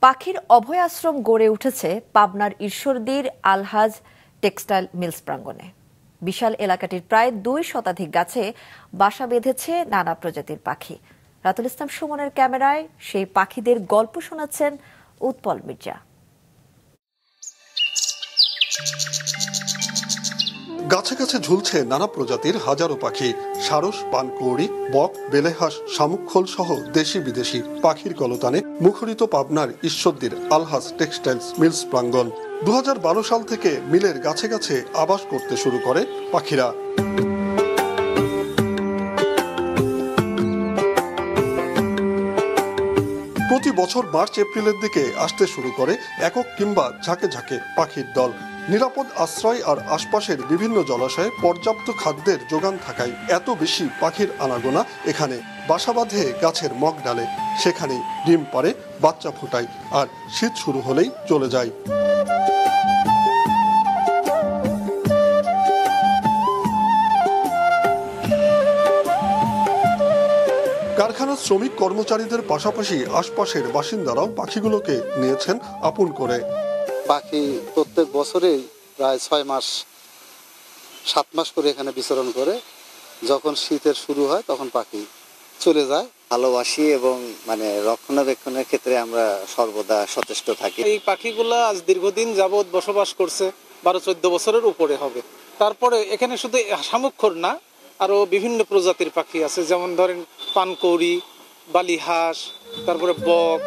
পাখির অভয় আশ্রম গড়ে উঠেছে পাবনার ঈশ্বরদীর আলহাজ টেক্সটাইল মিলস প্রাঙ্গণে। বিশাল এলাকাটির প্রায় 2 শতাধিক গাছে বাসা বেঁধেছে নানা প্রজাতির পাখি। রাতুল ইসলাম সুমনের ক্যামেরায় সেই পাখিদের গল্প শোনাচ্ছেন উৎপল মির্জা। গাছে গাছে ঝুলছে নানা প্রজাতির হাজারো পাখি। সারস, পানকৌড়ি, বক, বেলেহাঁস, শামুকখোল সহ দেশি বিদেশি পাখির কলতানে মুখরিত পাবনার ঈশ্বরদীর আলহাজ টেক্সটাইলস মিলস প্রাঙ্গণ। 2012 সাল থেকে মিলের গাছে গাছে আবাস করতে শুরু করে পাখিরা। প্রতি বছর মার্চ এপ্রিলের দিকে আসতে শুরু করে একক কিংবা ঝাঁকে ঝাঁকে পাখির দল। নিরাপদ আশ্রয় আর আশপাশের বিভিন্ন জলাশয়ে পর্যাপ্ত খাদ্যের যোগান থাকায় এত বেশি পাখির আনাগোনা এখানে। বাসা বাঁধে গাছের মগ ডালে, সেখানেই ডিম পাড়ে, বাচ্চা ফোটায়, আর শীত শুরু হলেই চলে যায়। কারখানার শ্রমিক কর্মচারীদের পাশাপাশি আশপাশের বাসিন্দারাও পাখিগুলোকে নিয়েছেন আপন করে। পাখি প্রত্যেক বছরেই প্রায় 6 মাস 7 মাস করে এখানে বিচরণ করে। যখন শীতের শুরু হয় তখন পাখি চলে যায়। ভালোবাসি এবং রক্ষণাবেক্ষণের ক্ষেত্রে আমরা সর্বদা সচেষ্ট থাকি। এই পাখিগুলো আজ দীর্ঘদিন যাবৎ বসবাস করছে, 12-14 বছরের উপরে হবে। তারপরে এখানে শুধু শামুকখোর না, আরো বিভিন্ন প্রজাতির পাখি আছে, যেমন ধরেন পানকৌড়ি, বালিহাঁস, তারপরে বক।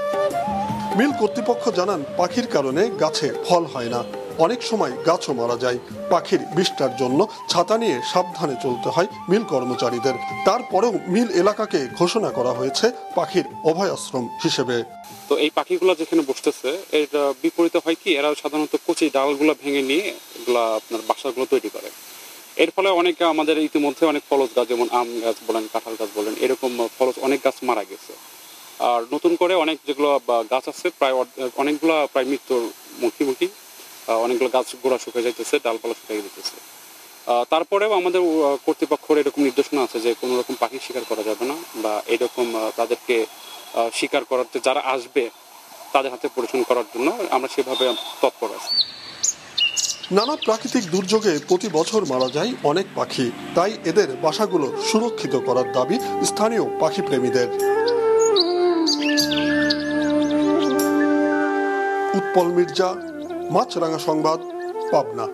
মিল কর্তৃপক্ষ জানান পাখির কারণে গাছে ফল হয় না, অনেক সময় গাছও মারা যায়। পাখির বিষ্ঠার জন্য ছাতা নিয়ে সাবধানে চলতে হয় মিল কর্মচারীদের। তারপরেও মিল এলাকাকে ঘোষণা করা হয়েছে পাখির অভয় আশ্রম হিসেবে। তো এই পাখিগুলো যেখানে বসতেছে এর বিপরীতে হয় কি, এরা সাধারণত কচি ডালগুলো ভেঙে নিয়ে এগুলা আপনার বাসাগুলো তৈরি করে। এর ফলে অনেকে আমাদের ইতিমধ্যে অনেক ফলজ গাছ, যেমন আম গাছ বলেন, কাঁঠাল গাছ বলেন, এরকম ফলজ অনেক গাছ মারা গেছে। আর নতুন করে অনেক যেগুলো গাছ আছে প্রায় অনেকগুলো প্রায় মৃত্যুর মুখোমুখি। অনেকগুলো গাছ গোড়া শুকিয়ে যাইতেছে, ডালপালা শুকিয়ে যেতেছে। তারপরেও আমাদের কর্তৃপক্ষের এরকম নির্দেশনা আছে যে কোনো রকম পাখি শিকার করা যাবে না, বা এরকম তাদেরকে শিকার করাতে যারা আসবে তাদের হাতে পরিশোধন করার জন্য আমরা সেভাবে তৎপর আছি। নানা প্রাকৃতিক দুর্যোগে প্রতি বছর মারা যায় অনেক পাখি, তাই এদের বাসাগুলো সুরক্ষিত করার দাবি স্থানীয় পাখি প্রেমীদের। উৎপল মির্জা, মাছরাঙা সংবাদ, পাবনা।